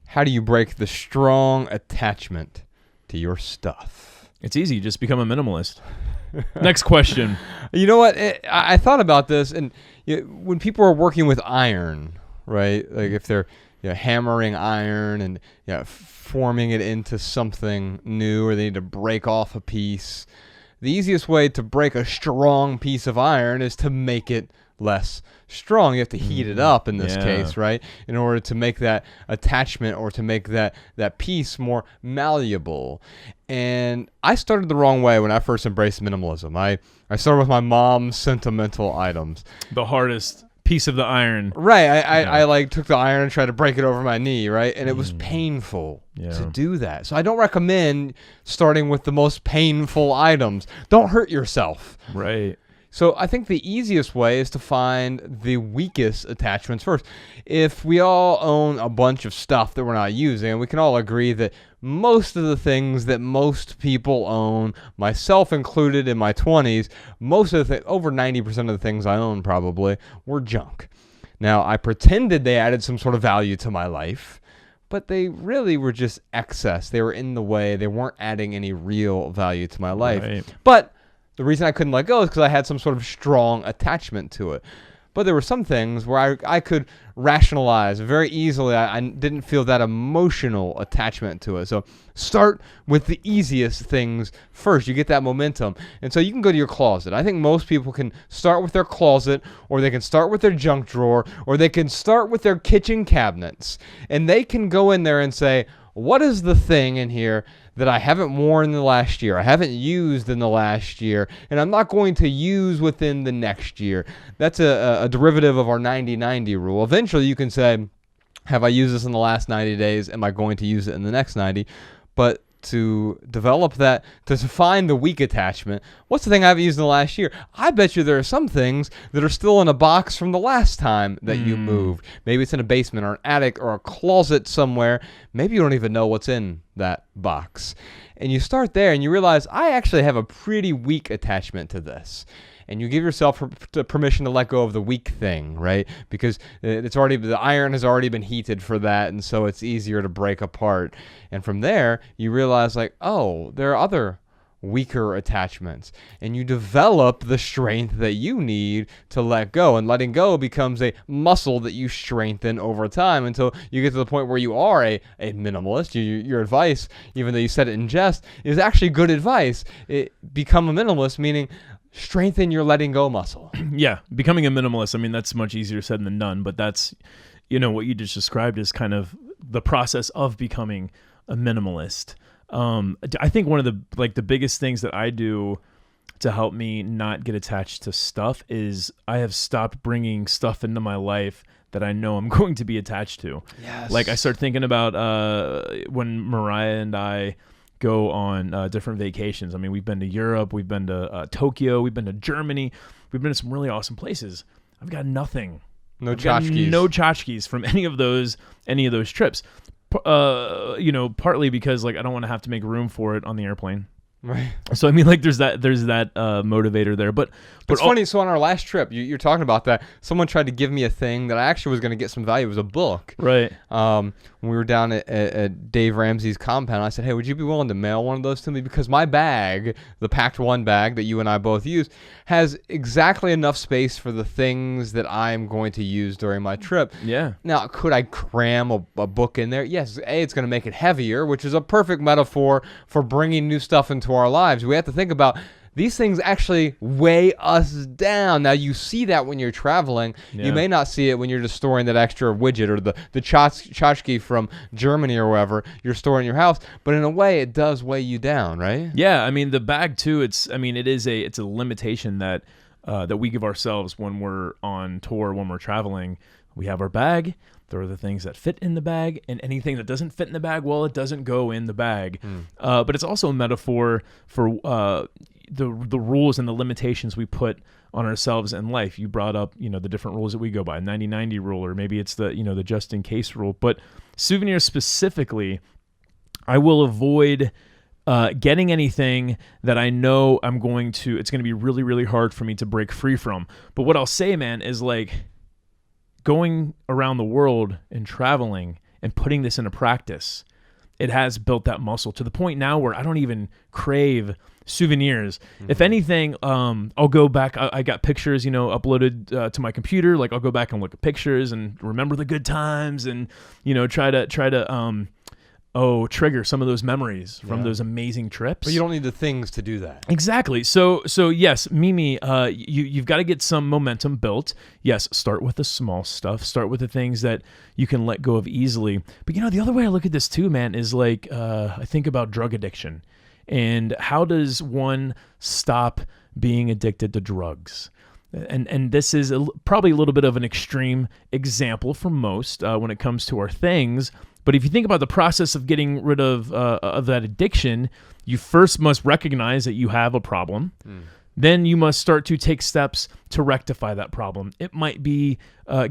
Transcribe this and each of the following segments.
How do you break the strong attachment to your stuff? It's easy. Just become a minimalist. Next question. You know what? I thought about this, and when people are working with iron, right? Like if they're hammering iron and forming it into something new, or they need to break off a piece, the easiest way to break a strong piece of iron is to make it less strong. You have to heat it up in this case, right? In order to make that attachment or to make that piece more malleable. And I started the wrong way when I first embraced minimalism. I started with my mom's sentimental items. The hardest piece of the iron. Right. I like took the iron and tried to break it over my knee, right? And it was painful to do that. So I don't recommend starting with the most painful items. Don't hurt yourself. Right. So I think the easiest way is to find the weakest attachments first. If we all own a bunch of stuff that we're not using, we can all agree that most of the things that most people own, myself included in my 20s, most of the over 90% of the things I own probably were junk. Now, I pretended they added some sort of value to my life, but they really were just excess. They were in the way. They weren't adding any real value to my life. Right. But the reason I couldn't let go is because I had some sort of strong attachment to it. But there were some things where I could rationalize very easily. I didn't feel that emotional attachment to it. So start with the easiest things first. You get that momentum. And so you can go to your closet. I think most people can start with their closet, or they can start with their junk drawer, or they can start with their kitchen cabinets. And they can go in there and say, what is the thing in here that I haven't worn in the last year, I haven't used in the last year, and I'm not going to use within the next year? That's a derivative of our 90-90 rule. Eventually you can say, have I used this in the last 90 days? Am I going to use it in the next 90? But to develop that, to find the weak attachment, what's the thing I haven't used in the last year? I bet you there are some things that are still in a box from the last time that you moved. Maybe it's in a basement or an attic or a closet somewhere. Maybe you don't even know what's in that box. And you start there and you realize, I actually have a pretty weak attachment to this. And you give yourself permission to let go of the weak thing, right? Because the iron has already been heated for that, and so it's easier to break apart. And from there, you realize, like, oh, there are other weaker attachments. And you develop the strength that you need to let go. And letting go becomes a muscle that you strengthen over time until you get to the point where you are a minimalist. Your advice, even though you said it in jest, is actually good advice. Become a minimalist, meaning strengthen your letting go muscle. Yeah, becoming a minimalist, I mean, that's much easier said than done, but that's, what you just described is kind of the process of becoming a minimalist. I think one of the biggest things that I do to help me not get attached to stuff is I have stopped bringing stuff into my life that I know I'm going to be attached to. Yes. Like I start thinking about when Mariah and I go on different vacations. I mean, we've been to Europe, we've been to Tokyo, we've been to Germany, we've been to some really awesome places. I've got nothing. No tchotchkes. No tchotchkes from any of those trips. Partly because I don't want to have to make room for it on the airplane. Right. So I mean, there's that motivator there, but it's funny. So on our last trip, you're talking about that. Someone tried to give me a thing that I actually was going to get some value. It was a book. Right. When we were down at Dave Ramsey's compound, I said, "Hey, would you be willing to mail one of those to me? Because my bag, the Packed One bag that you and I both use, has exactly enough space for the things that I'm going to use during my trip." Yeah. Now, could I cram a book in there? Yes. It's going to make it heavier, which is a perfect metaphor for bringing new stuff into our lives. We have to think about these things actually weigh us down. Now, you see that when you're traveling. Yeah. You may not see it when you're just storing that extra widget or the tchotchke from Germany or wherever you're storing in your house. But in a way, it does weigh you down, right? Yeah, I mean, the bag too. It's a limitation that we give ourselves when we're on tour, when we're traveling. We have our bag. There are the things that fit in the bag, and anything that doesn't fit in the bag, well, it doesn't go in the bag. But it's also a metaphor for the rules and the limitations we put on ourselves in life. You brought up, the different rules that we go by, 90-90 rule, or maybe it's the just in case rule. But souvenirs specifically, I will avoid getting anything that I know it's going to be really, really hard for me to break free from. But what I'll say, man, is going around the world and traveling and putting this into practice, it has built that muscle to the point now where I don't even crave souvenirs. If anything, I'll go back. I got pictures, uploaded to my computer. Like I'll go back and look at pictures and remember the good times, and try to trigger some of those memories from those amazing trips. But you don't need the things to do that. Exactly. So yes, Mimi, you've got to get some momentum built. Yes, start with the small stuff. Start with the things that you can let go of easily. But the other way I look at this too, man, is like I think about drug addiction, and how does one stop being addicted to drugs? And this is probably a little bit of an extreme example for most when it comes to our things. But if you think about the process of getting rid of that addiction, you first must recognize that you have a problem. Then you must start to take steps to rectify that problem. It might be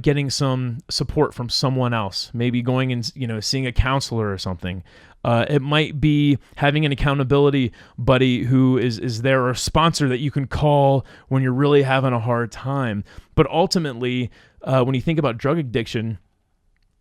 getting some support from someone else, maybe going and seeing a counselor or something. It might be having an accountability buddy who is there, or a sponsor that you can call when you're really having a hard time. But ultimately, when you think about drug addiction,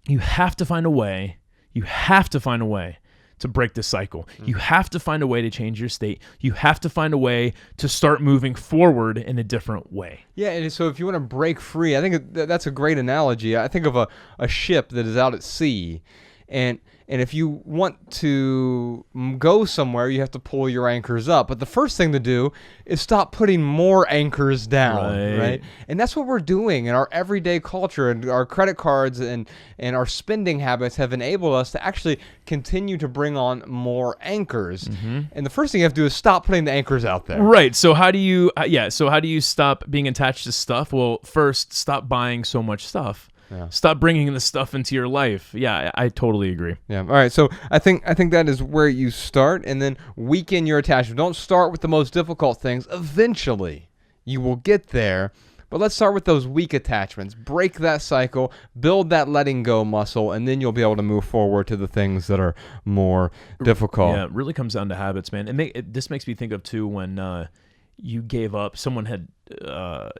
you have to find a way. You have to find a way to break the cycle. You have to find a way to change your state. You have to find a way to start moving forward in a different way. Yeah, and so if you want to break free, I think that's a great analogy. I think of a ship that is out at sea, and if you want to go somewhere, you have to pull your anchors up. But the first thing to do is stop putting more anchors down, right? And that's what we're doing in our everyday culture, and our credit cards and our spending habits have enabled us to actually continue to bring on more anchors. And the first thing you have to do is stop putting the anchors out there. Right. So how do you stop being attached to stuff? Well, first, stop buying so much stuff. Yeah. Stop bringing the stuff into your life. Yeah, I totally agree. Yeah. All right. So I think that is where you start, and then weaken your attachment. Don't start with the most difficult things. Eventually, you will get there. But let's start with those weak attachments. Break that cycle, build that letting go muscle, and then you'll be able to move forward to the things that are more difficult. Yeah, it really comes down to habits, man. This makes me think of too when you gave up. Someone had, I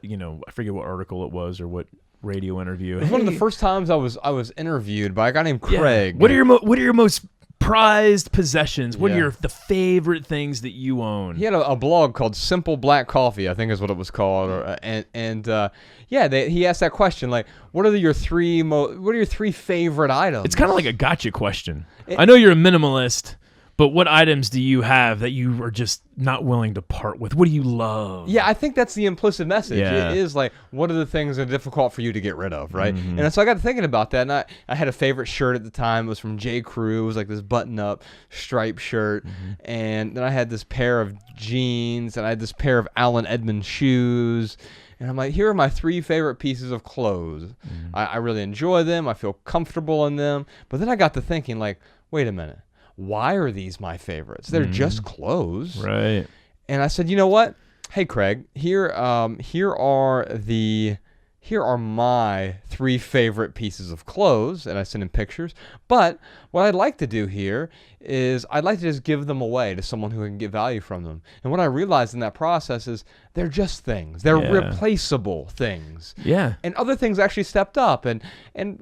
forget what article it was or what radio interview. It was one of the first times I was interviewed by a guy named Craig. What are your most prized possessions? What are the favorite ththings that you own? He had a blog called Simple Black Coffee, I think is what it was called. He asked that question, like, what are your three favorite items? It's kind of like a gotcha question. I know you're a minimalist, but what items do you have that you are just not willing to part with? What do you love? Yeah, I think that's the implicit message. Yeah. It is like, what are the things that are difficult for you to get rid of, right? And so I got thinking about that, and I had a favorite shirt at the time. It was from J. Crew. It was like this button-up striped shirt. And then I had this pair of jeans, and I had this pair of Allen Edmonds shoes. And I'm like, here are my three favorite pieces of clothes. I really enjoy them. I feel comfortable in them. But then I got to thinking, like, wait a minute. Why are these my favorites? They're just clothes. Right. And I said, you know what? Hey, Craig, here are my three favorite pieces of clothes. And I sent him pictures. But what I'd like to do here is I'd like to just give them away to someone who can get value from them. And what I realized in that process is they're just things. They're replaceable things. Yeah. And other things actually stepped up. And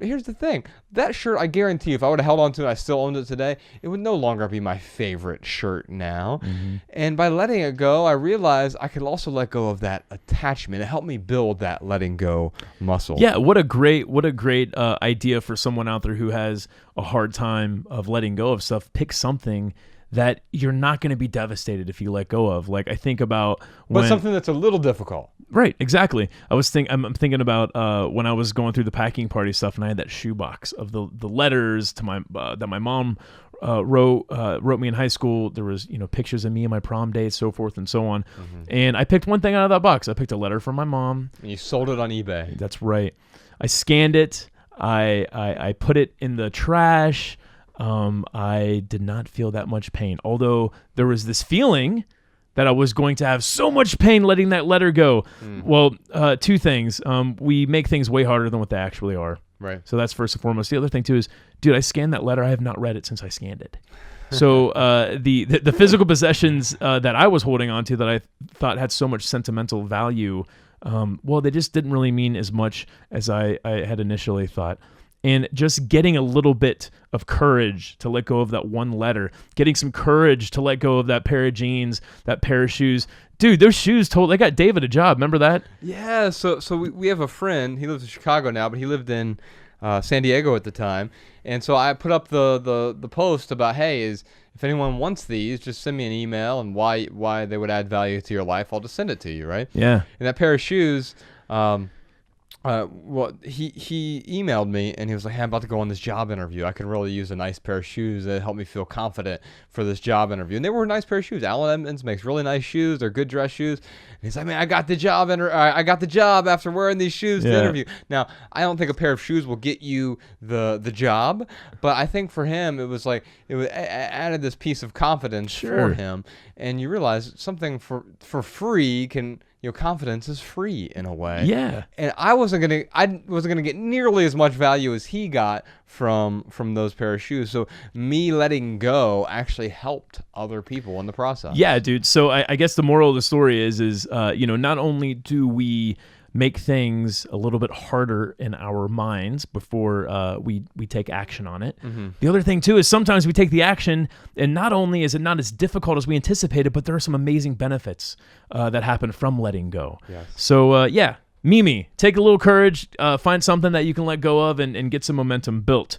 here's the thing. That shirt, I guarantee you, if I would have held on to it, I still owned it today, it would no longer be my favorite shirt now. And by letting it go, I realized I could also let go of that attachment. It helped me build that letting go muscle. Yeah, what a great idea for someone out there who has a hard time of letting go of stuff. Pick something that you're not going to be devastated if you let go of. Like I think about but something that's a little difficult. Right, exactly. I'm thinking about when I was going through the packing party stuff, and I had that shoebox of the letters to my that my mom wrote me in high school. There was pictures of me and my prom date, so forth and so on. And I picked one thing out of that box. I picked a letter from my mom. And you sold it on eBay. That's right. I scanned it. I put it in the trash. I did not feel that much pain, although there was this feeling that I was going to have so much pain letting that letter go. Well, two things. We make things way harder than what they actually are. Right. So that's first and foremost. The other thing too is, dude, I scanned that letter. I have not read it since I scanned it. So the physical possessions that I was holding on to that I thought had so much sentimental value, well, they just didn't really mean as much as I had initially thought. And just getting a little bit of courage to let go of that one letter, getting some courage to let go of that pair of jeans, that pair of shoes. Dude, those shoes they got David a job. Remember that? Yeah. So we have a friend. He lives in Chicago now, but he lived in San Diego at the time. And so I put up the post about, hey, if anyone wants these, just send me an email and why they would add value to your life. I'll just send it to you, right? Yeah. And that pair of shoes, he emailed me and he was like, hey, I'm about to go on this job interview. I could really use a nice pair of shoes that help me feel confident for this job interview. And they were a nice pair of shoes. Allen Edmonds makes really nice shoes. They're good dress shoes. And he's like, man, I got the job after wearing these shoes to interview. Now, I don't think a pair of shoes will get you the job, but I think for him it was like added this piece of confidence for him. And you realize something for free can. Confidence is free in a way. Yeah. And I wasn't gonna get nearly as much value as he got from those pair of shoes. So me letting go actually helped other people in the process. Yeah, dude. So I guess the moral of the story is not only do we make things a little bit harder in our minds before we take action on it. Mm-hmm. The other thing too is sometimes we take the action and not only is it not as difficult as we anticipated, but there are some amazing benefits that happen from letting go. Yes. So Mimi, take a little courage, find something that you can let go of and get some momentum built.